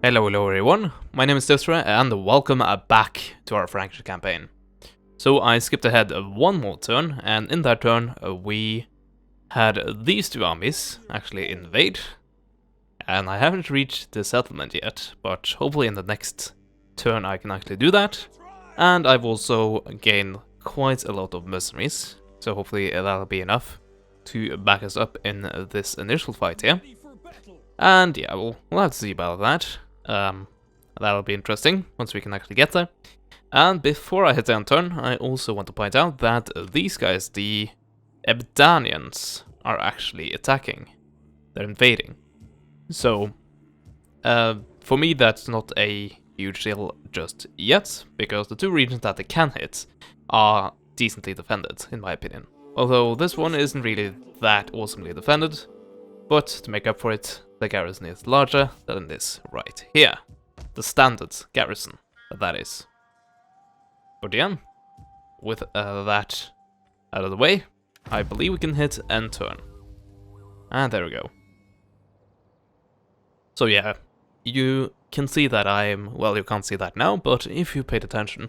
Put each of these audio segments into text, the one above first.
Hello everyone, my name is Attila and welcome back to our Frankfurt campaign. So I skipped ahead one more turn, and in that turn we had these two armies actually invade, and I haven't reached the settlement yet, but hopefully in the next turn I can actually do that. And I've also gained quite a lot of mercenaries, so hopefully that'll be enough to back us up in this initial fight here. And yeah, we'll have to see about that. That'll be interesting once we can actually get there. And before I hit end turn, I also want to point out that these guys, the Ebdanians, are actually attacking. They're invading. So, for me that's not a huge deal just yet, because the two regions that they can hit are decently defended, in my opinion. Although this one isn't really that awesomely defended, but to make up for it, the garrison is larger than this right here. The standard garrison, that is. But yeah, with that out of the way, I believe we can hit end turn. And there we go. So yeah, you can see that well, you can't see that now, but if you paid attention,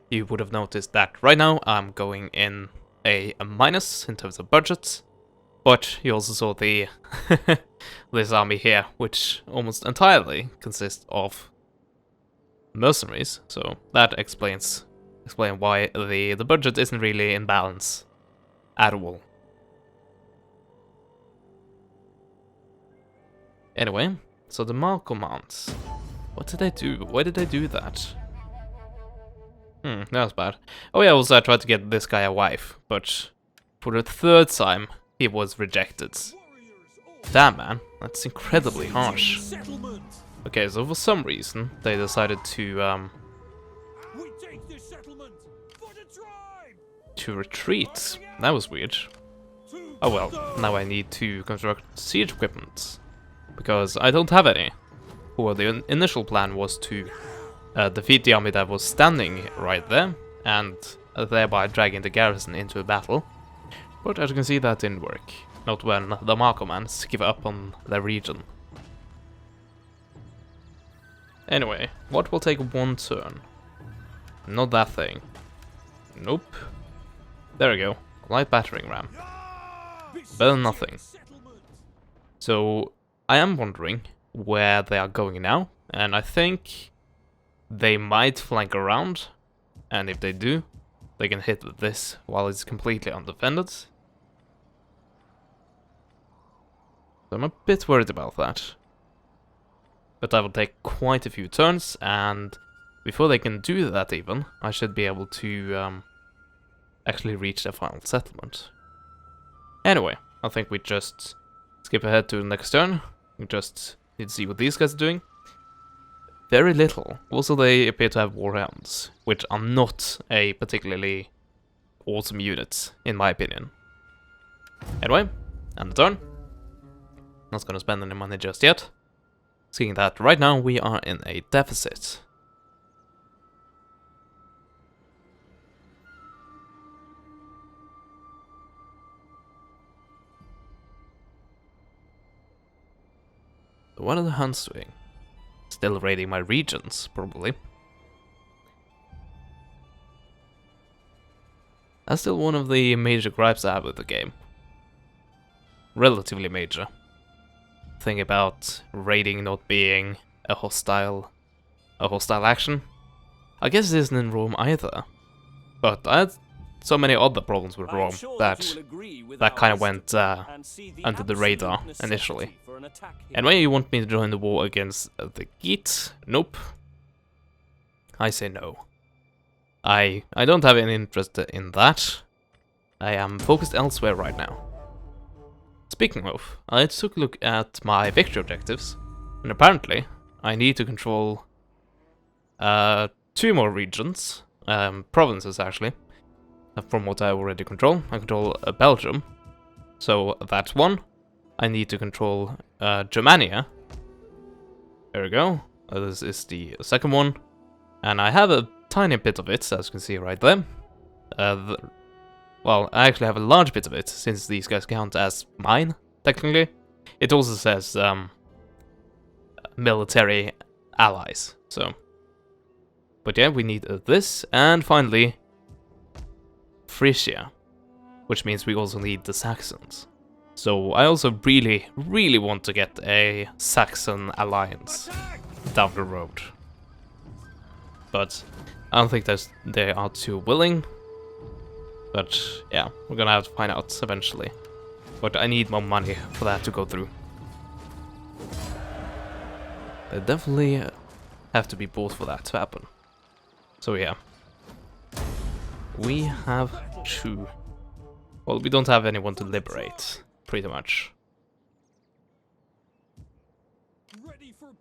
you would have noticed that right now I'm going in a minus in terms of budget. But you also saw the this army here, which almost entirely consists of mercenaries. So that explains why the budget isn't really in balance at all. Anyway, so the Mal commands. What did they do? Why did they do that? That was bad. Oh yeah, also I tried to get this guy a wife, but for the third time he was rejected. Damn man, that's incredibly harsh. Okay, so for some reason they decided to retreat. That was weird. Oh well, now I need to construct siege equipment, because I don't have any. Well, the initial plan was to defeat the army that was standing right there, and thereby dragging the garrison into a battle. But as you can see, that didn't work. Not when the Markomans give up on their region. Anyway, what will take one turn? Not that thing. Nope. There we go. Light battering ram. Better than nothing. So, I am wondering where they are going now, and I think they might flank around, and if they do, they can hit this while it's completely undefended. So I'm a bit worried about that. But that will take quite a few turns, and before they can do that even, I should be able to actually reach their final settlement. Anyway, I think we just skip ahead to the next turn. We just need to see what these guys are doing. Very little. Also, they appear to have warhounds, which are not a particularly awesome unit, in my opinion. Anyway, and the turn. Not gonna spend any money just yet, seeing that right now we are in a deficit. So what are the Huns doing? Still raiding my regions, probably. That's still one of the major gripes I have with the game. Relatively major. Thing about raiding not being a hostile action. I guess it isn't in Rome either. But I had so many other problems with Rome that kind of went under the radar initially. Anyway, you want me to join the war against the Geats? Nope. I say no. I don't have any interest in that. I am focused elsewhere right now. Speaking of, I took a look at my victory objectives, and apparently I need to control 2 more regions, provinces actually, from what I already control. I control Belgium, so that's 1. I need to control Germania. There we go. This is the second one, and I have a tiny bit of it, as you can see right there. Well, I actually have a large bit of it, since these guys count as mine, technically. It also says military allies. So, but yeah, we need this, and finally Frisia, which means we also need the Saxons. So I also really, really want to get a Saxon alliance down the road. But I don't think they are too willing. But yeah, we're gonna have to find out eventually. But I need more money for that to go through. They definitely have to be bought for that to happen. So yeah. We have two. Well, we don't have anyone to liberate, pretty much.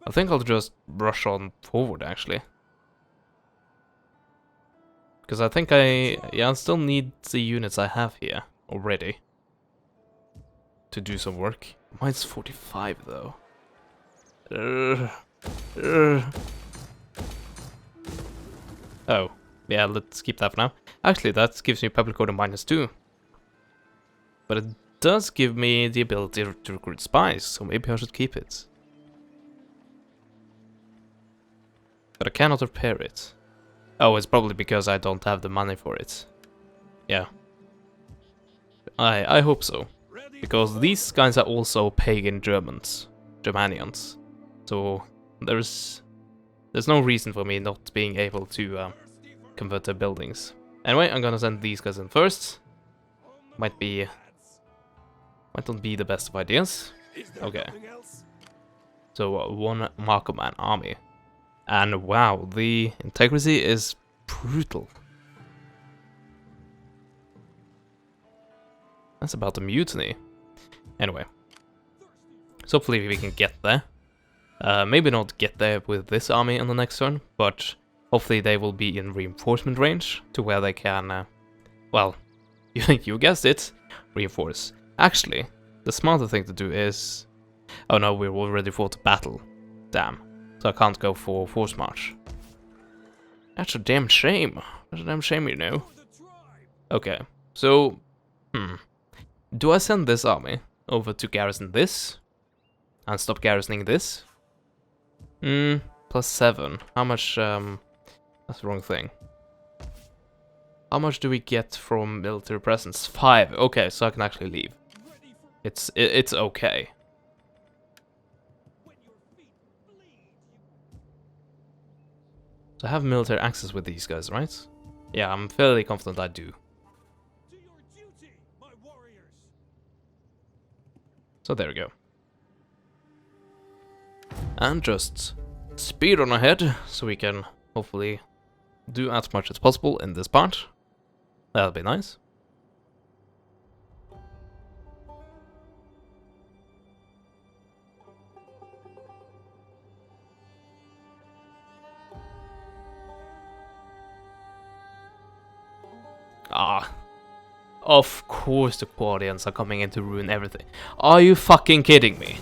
I think I'll just rush on forward, actually. Because I think I still need the units I have here already to do some work. Mine's 45 though. Oh, yeah, let's keep that for now. Actually, that gives me public order -2. But it does give me the ability to recruit spies, so maybe I should keep it. But I cannot repair it. Oh, it's probably because I don't have the money for it. Yeah. I hope so. Because these guys are also pagan Germans. Germanians. So there's no reason for me not being able to convert their buildings. Anyway, I'm gonna send these guys in first. Might not be the best of ideas. Okay. So one Marco Man army. And wow, the integrity is brutal. That's about the mutiny. Anyway. So hopefully we can get there. Maybe not get there with this army on the next turn, but hopefully they will be in reinforcement range to where they can, well, you guessed it, reinforce. Actually, the smarter thing to do is... Oh no, we're already fought a battle. Damn. So I can't go for force march. That's a damn shame. That's a damn shame, you know. Okay, so... Do I send this army over to garrison this? And stop garrisoning this? +7. How much, that's the wrong thing. How much do we get from military presence? 5. Okay, so I can actually leave. It's okay. So I have military access with these guys, right? Yeah, I'm fairly confident I do. So there we go. And just speed on ahead, so we can hopefully do as much as possible in this part. That'll be nice. Ah, of course the Guardians are coming in to ruin everything. Are you fucking kidding me?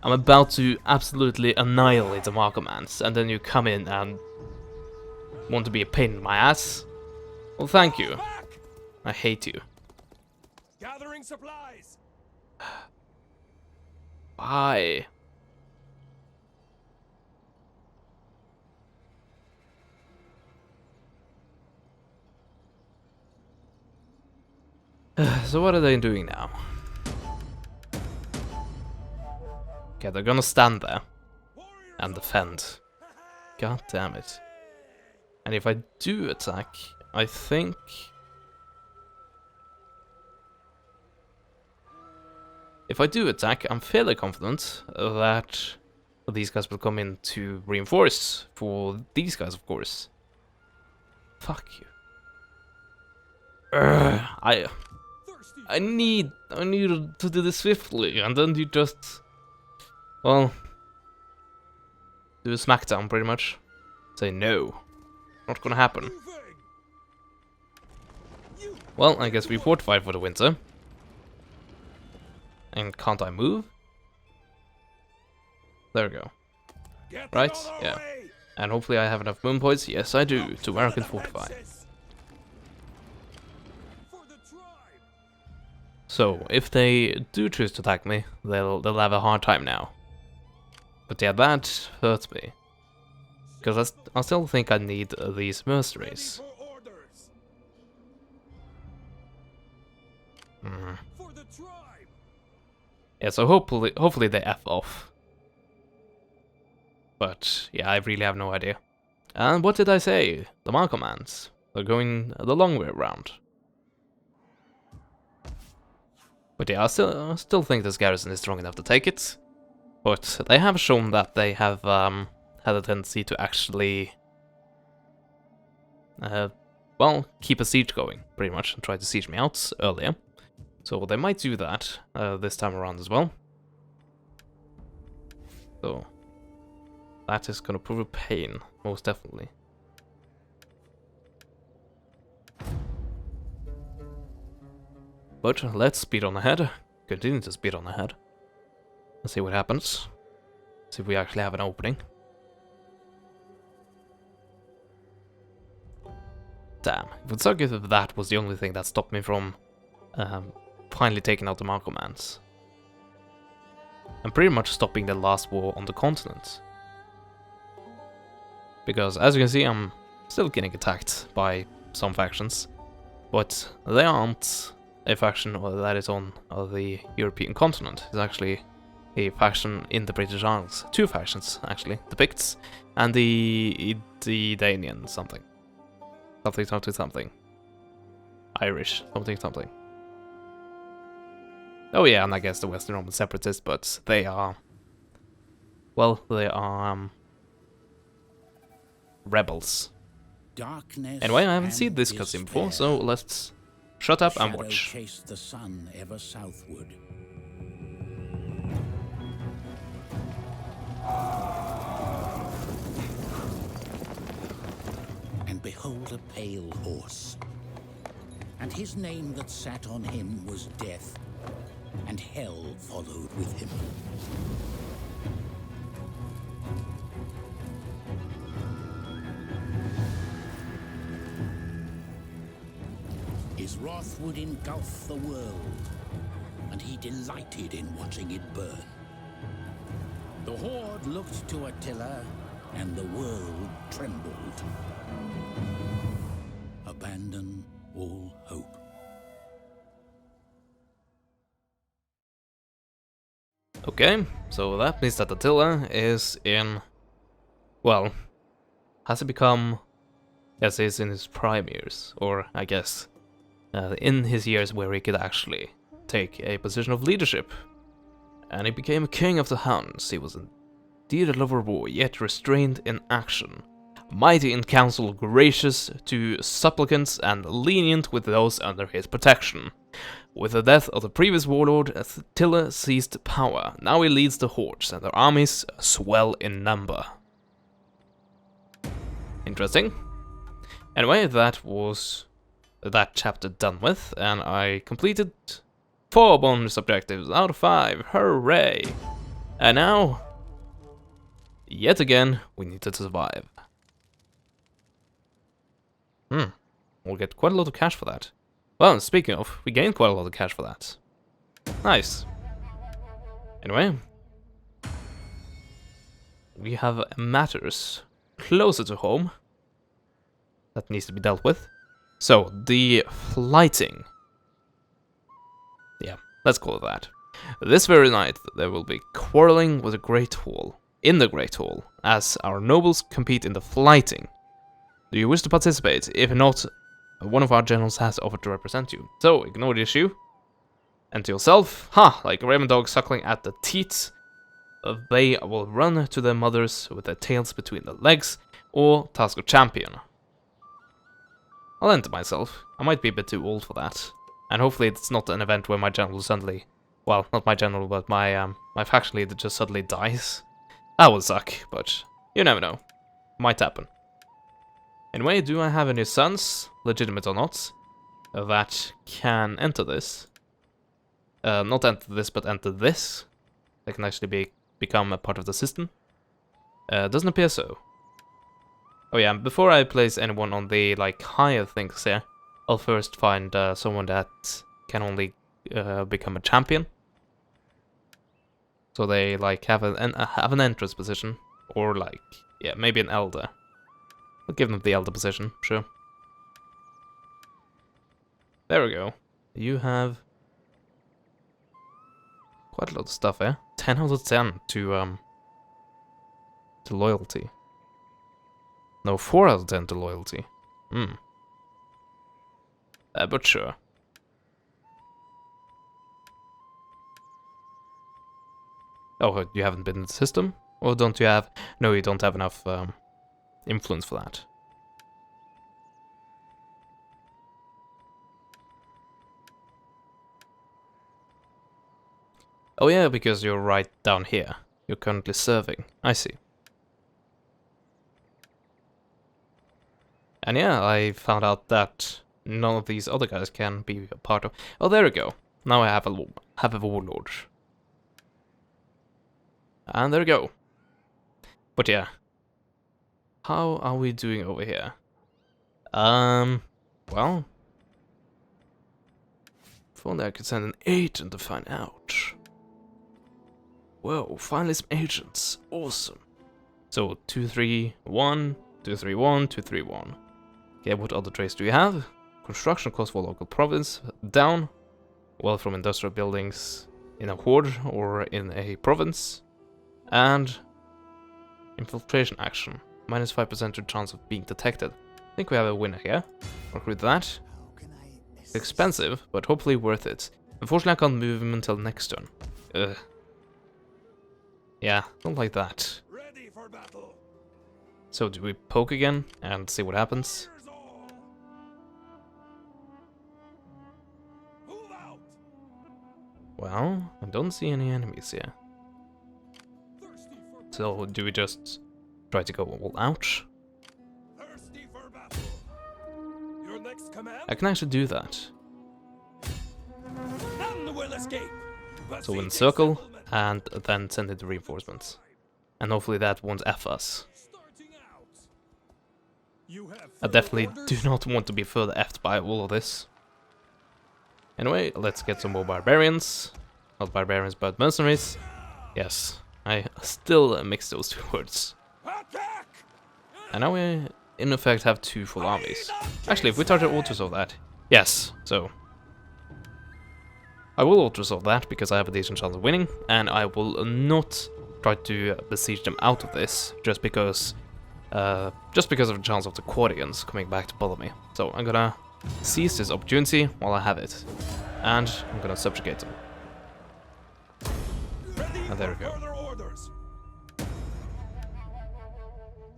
I'm about to absolutely annihilate the Markomans, and then you come in and want to be a pain in my ass? Well, thank you. I hate you. Gathering supplies. Why? So what are they doing now? Okay, they're gonna stand there and defend. God damn it. And if I do attack, I think... If I do attack, I'm fairly confident that these guys will come in to reinforce for these guys, of course. Fuck you. I need to do this swiftly, and then you just... Well... do a smackdown, pretty much. Say no. Not gonna happen. Well, I guess we fortified for the winter. And can't I move? There we go. Right? Yeah. And hopefully I have enough moon points. Yes, I do, to where I can fortify. So, if they do choose to attack me, they'll have a hard time now. But yeah, that hurts me. Because I still think I need these mercenaries. For orders. Mm. For the tribe. Yeah, so hopefully they F off. But yeah, I really have no idea. And what did I say? The Markomans. They're going the long way around. But yeah, I still think this garrison is strong enough to take it. But they have shown that they have had a tendency to actually, well, keep a siege going, pretty much, and try to siege me out earlier. So they might do that this time around as well. So that is gonna prove a pain, most definitely. But let's speed on ahead. Continue to speed on ahead. Let's see what happens. See if we actually have an opening. Damn, it would suck if that was the only thing that stopped me from finally taking out the Markomans. And pretty much stopping the last war on the continent. Because as you can see, I'm still getting attacked by some factions. But they aren't a faction that is on the European continent. It's actually a faction in the British Isles. Two factions, actually. The Picts and the Danian something. Something. Irish, something. Oh yeah, and I guess the Western Roman Separatists, but they are... well, they are... rebels. Anyway, I haven't seen this cutscene before, so let's shut up and watch. Chased the sun ever southward. And behold a pale horse. And his name that sat on him was Death, and hell followed with him. His wrath would engulf the world, and he delighted in watching it burn. The horde looked to Attila, and the world trembled. Abandon all hope. Okay, so that means that Attila is in... well, has he become... yes, he's in his prime years, or I guess in his years where he could actually take a position of leadership. And he became king of the Huns. He was indeed a lover of war, yet restrained in action. Mighty in council, gracious to supplicants, and lenient with those under his protection. With the death of the previous warlord, Attila seized power. Now he leads the hordes, and their armies swell in number. Interesting. Anyway, that was that chapter done with, and I completed 4 bonus objectives out of 5. Hooray! And now, yet again, we need to survive. We'll get quite a lot of cash for that. Well, speaking of, we gained quite a lot of cash for that. Nice. Anyway, we have matters closer to home that needs to be dealt with. So, the flighting. Yeah, let's call it that. This very night, there will be quarreling with the Great Hall, in the Great Hall, as our nobles compete in the flighting. Do you wish to participate? If not, one of our generals has offered to represent you. So, ignore the issue. And to yourself, like a raven dog suckling at the teats, they will run to their mothers with their tails between their legs, or task of champion. I'll enter myself. I might be a bit too old for that. And hopefully it's not an event where my general suddenly... well, not my general, but my faction leader just suddenly dies. That would suck, but you never know. Might happen. Anyway, do I have any sons, legitimate or not, that can enter this? Not enter this, but enter this. They can actually become a part of the system. Doesn't appear so. Oh yeah, before I place anyone on the higher things here, I'll first find someone that can only become a champion. So they like have an entrance position, or like, yeah, maybe an elder. I'll give them the elder position, sure. There we go. You have quite a lot of stuff, eh? 10 out of 10 to loyalty. No, 4 out of 10 to loyalty. Hmm. But sure. Oh, you haven't been in the system? Or don't you have... No, you don't have enough influence for that. Oh yeah, because you're right down here. You're currently serving. I see. And yeah, I found out that none of these other guys can be a part of... Oh, there we go. Now I have a warlord. And there we go. But yeah. How are we doing over here? Well... If only I could send an agent to find out. Whoa, finally some agents. Awesome. So, 231, 231, 231. Okay, what other traits do you have? Construction cost for local province, down. Wealth from industrial buildings in a horde or in a province. And infiltration action. Minus 5% to chance of being detected. I think we have a winner here. Work with that. It's expensive, but hopefully worth it. Unfortunately, I can't move him until next turn. Ugh. Yeah, don't like that. Ready for battle. So do we poke again and see what happens? Here's all. Move out. Well, I don't see any enemies here. Thirsty for So do we just try to go all out? thirsty for battle. Your next command. I can actually do that. None will escape. So encircle and then send in the reinforcements. And hopefully that won't F us. Starting out. You have I definitely do not want to be further F'd by all of this. Anyway, let's get some more barbarians. Not barbarians, but mercenaries. Yes, I still mix those two words. Attack. And now we, in effect, have 2 full armies. Actually, if we try to auto-resolve that... Yes, so... I will auto-resolve that, because I have a decent chance of winning, and I will not try to besiege them out of this, just because of the chance of the Quadians coming back to bother me. So I'm gonna seize this opportunity while I have it, and I'm gonna subjugate them. And there we go. Further orders.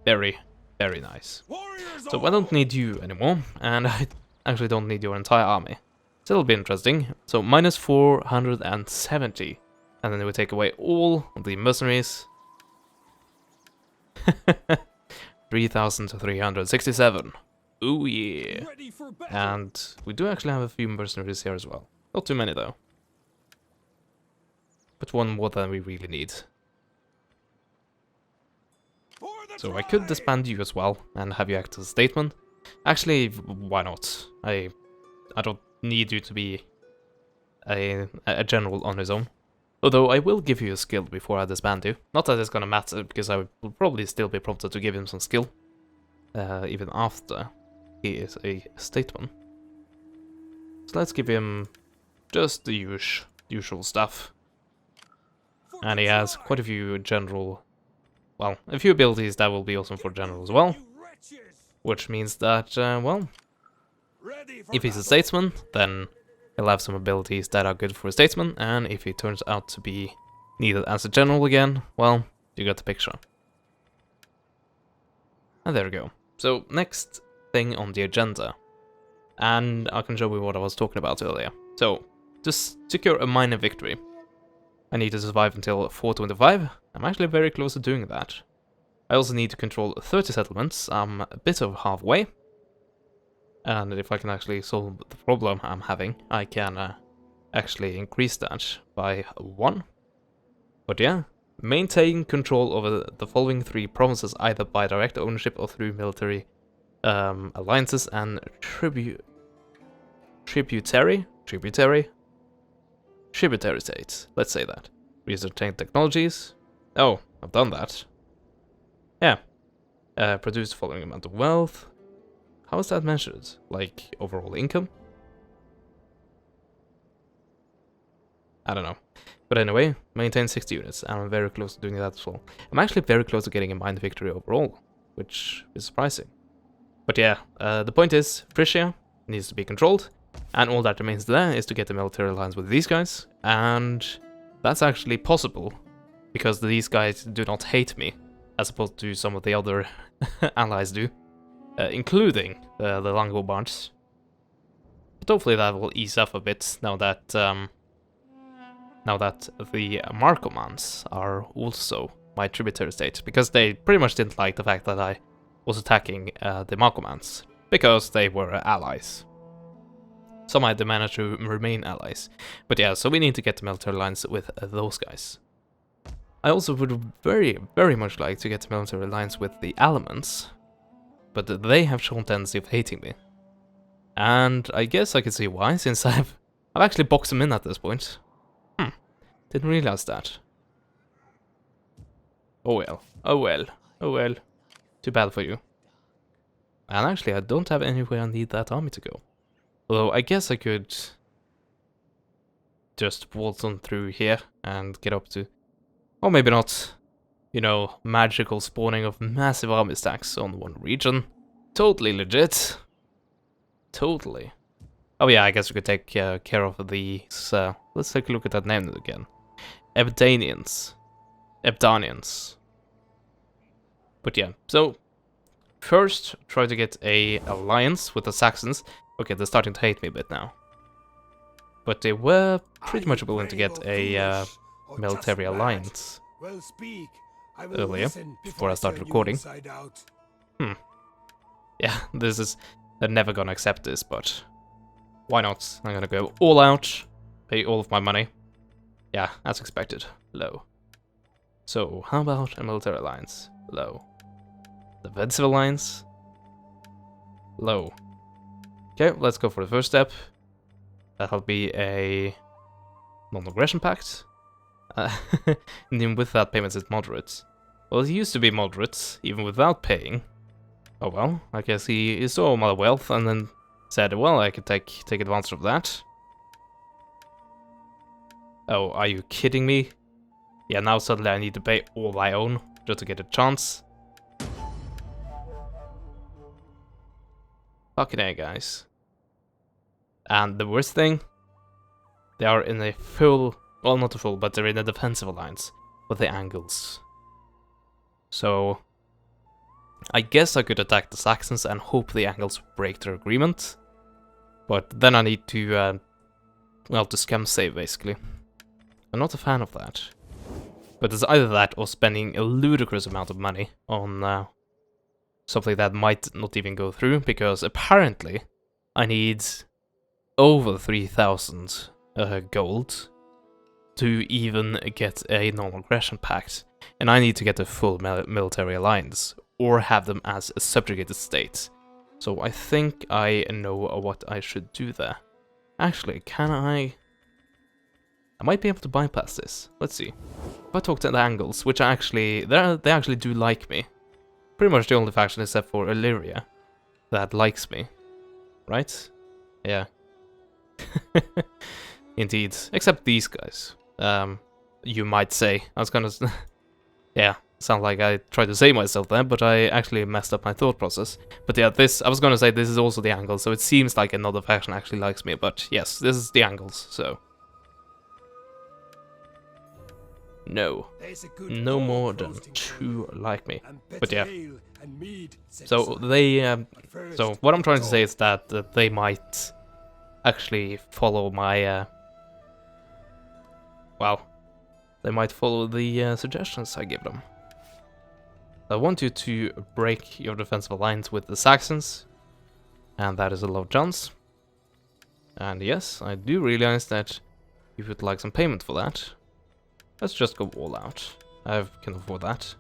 Very, very nice. Warriors So I don't need you anymore, and I actually don't need your entire army. So it'll be interesting. So minus 470. And then we take away all the mercenaries. 3,367. Ooh yeah. ready for battle. And we do actually have a few mercenaries here as well. Not too many though. But one more than we really need. For the So I could tribe. disband you as well and have you act as a statesman. Actually, why not? I don't need you to be a general on his own. Although I will give you a skill before I disband you. Not that it's gonna matter, because I will probably still be prompted to give him some skill. Even after he is a statesman. So let's give him just the usual stuff. For And the he has tribe. quite a few general... Well, a few abilities that will be awesome for general as well. You wretches. Which means that, well, Ready for if he's a battle. statesman, then he'll have some abilities that are good for a statesman, and if he turns out to be needed as a general again, well, you got the picture. And there we go. So, next thing on the agenda. And I can show you what I was talking about earlier. So, to secure a minor victory, I need to survive until 425. I'm actually very close to doing that. I also need to control 30 settlements. I'm a bit of halfway. And if I can actually solve the problem I'm having, I can actually increase that by 1. But yeah, maintain control over the following 3 provinces either by direct ownership or through military alliances and tributary states. Let's say that. Research technologies. Oh, I've done that. Yeah. Produce the following amount of wealth. How is that measured? Like, overall income? I don't know. But anyway, maintain 60 units, and I'm very close to doing that as well. I'm actually very close to getting a mine victory overall, which is surprising. But yeah, the point is, Frisia needs to be controlled, and all that remains there is to get the military alliance with these guys, and that's actually possible, because these guys do not hate me, as opposed to some of the other allies do, including the Langobards. But hopefully that will ease up a bit now that the Markomans are also my tributary state, because they pretty much didn't like the fact that I was attacking the Markomans, because they were allies. Somehow they managed to remain allies. But yeah, so we need to get the military alliance with those guys. I also would very, very much like to get the military alliance with the Elements, but they have shown tendency of hating me. And I guess I can see why, since I've actually boxed them in at this point. Didn't realize that. Oh well, oh well, oh well. Too bad for you. And actually, I don't have anywhere I need that army to go. Although, I guess I could just waltz on through here and get up to... Or maybe not, you know, magical spawning of massive army stacks on one region. Totally legit. Totally. Oh yeah, I guess we could take care of these... let's take a look at that name again. Ebdanians. But yeah, so... First, try to get a alliance with the Saxons. Okay, they're starting to hate me a bit now. But they were pretty much willing to get a military alliance earlier, before I started recording. Yeah, this is... They're never gonna accept this, but... Why not? I'm gonna go all out, pay all of my money. Yeah, as expected. Low. So, how about a military alliance? Low. Defensive alliance? Low. Okay, let's go for the first step. That'll be a non-aggression pact. And even with that, payments is moderate. Well, it used to be moderate, even without paying. Oh well, I guess he saw my wealth and then said, well, I could take advantage of that. Oh, are you kidding me? Yeah, now suddenly I need to pay all I own just to get a chance. Fucking A, guys. And the worst thing, they are in a full, well, not a full, but they're in a defensive alliance with the Angles. So, I guess I could attack the Saxons and hope the Angles break their agreement. But then I need to, well, to scam save, basically. I'm not a fan of that. But it's either that or spending a ludicrous amount of money on something that might not even go through, because apparently I need over 3,000 gold to even get a non-aggression pact, and I need to get a full military alliance, or have them as a subjugated state. So I think I know what I should do there. Actually, can I might be able to bypass this. Let's see. If I talk to the Angles, which actually, they actually do like me. Pretty much the only faction except for Illyria that likes me. Right? Yeah. Indeed. Except these guys. You might say. I was gonna... yeah, sound like I tried to say myself there, but I actually messed up my thought process. But yeah, I was gonna say this is also the Angles, so it seems like another faction actually likes me, but yes, this is the Angles, so... No. No more than 2 like me. But yeah. So they... so what I'm trying to say is that they might actually follow my... well, they might follow the suggestions I give them. I want you to break your defensive alliance with the Saxons. And that is a low chance. And yes, I do realize that you would like some payment for that. Let's just go all out. I can afford that.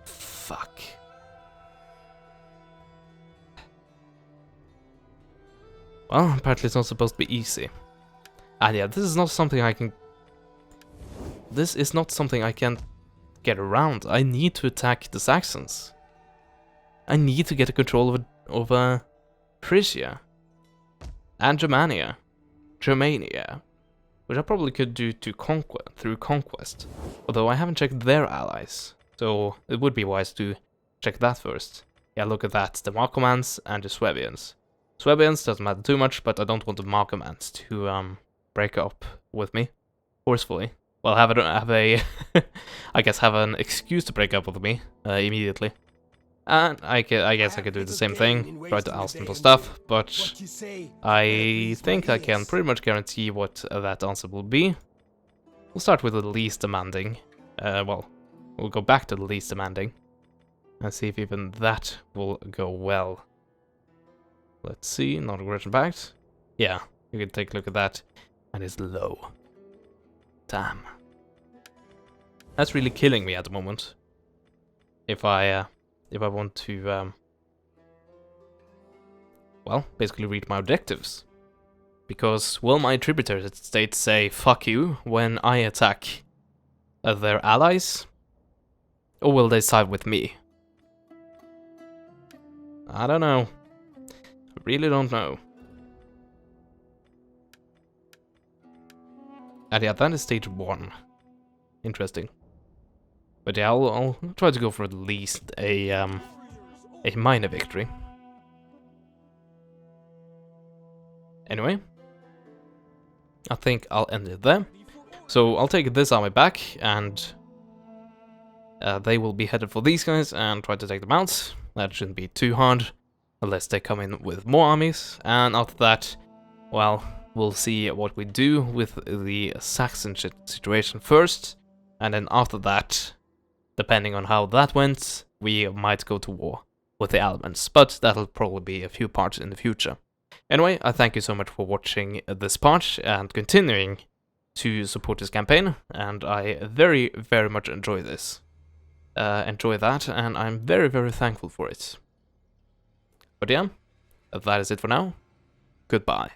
Fuck. Well, apparently it's not supposed to be easy. And yeah, this is not something I can... this is not something I can get around. I need to attack the Saxons. I need to get control over Frisia and Germania, which I probably could do through conquest. Although I haven't checked their allies, so it would be wise to check that first. Yeah, look at that, the Markomans and the Swabians. Swabians doesn't matter too much, but I don't want the Markomans to break up with me forcefully. Well, have a I guess have an excuse to break up with me immediately. And I guess I could do the same thing, try to oust them for stuff, but I think I can pretty much guarantee what that answer will be. We'll start with the least demanding. Well, we'll go back to the least demanding and see if even that will go well. Let's see, not aggression pact. Yeah, you can take a look at that, and it's low. Damn. That's really killing me at the moment. If I want to, well, basically read my objectives. Because will my tributary states say fuck you when I attack their allies? Or will they side with me? I don't know. I really don't know. And yeah, that is stage 1. Interesting. But yeah, I'll try to go for at least a minor victory. Anyway, I think I'll end it there. So I'll take this army back, and they will be headed for these guys and try to take them out. That shouldn't be too hard, unless they come in with more armies. And after that, well, we'll see what we do with the Saxon situation first, and then after that, depending on how that went, we might go to war with the Almans, but that'll probably be a few parts in the future. Anyway, I thank you so much for watching this part and continuing to support this campaign, and I very, very much enjoy this. Enjoy that, and I'm very, very thankful for it. But yeah, that is it for now. Goodbye.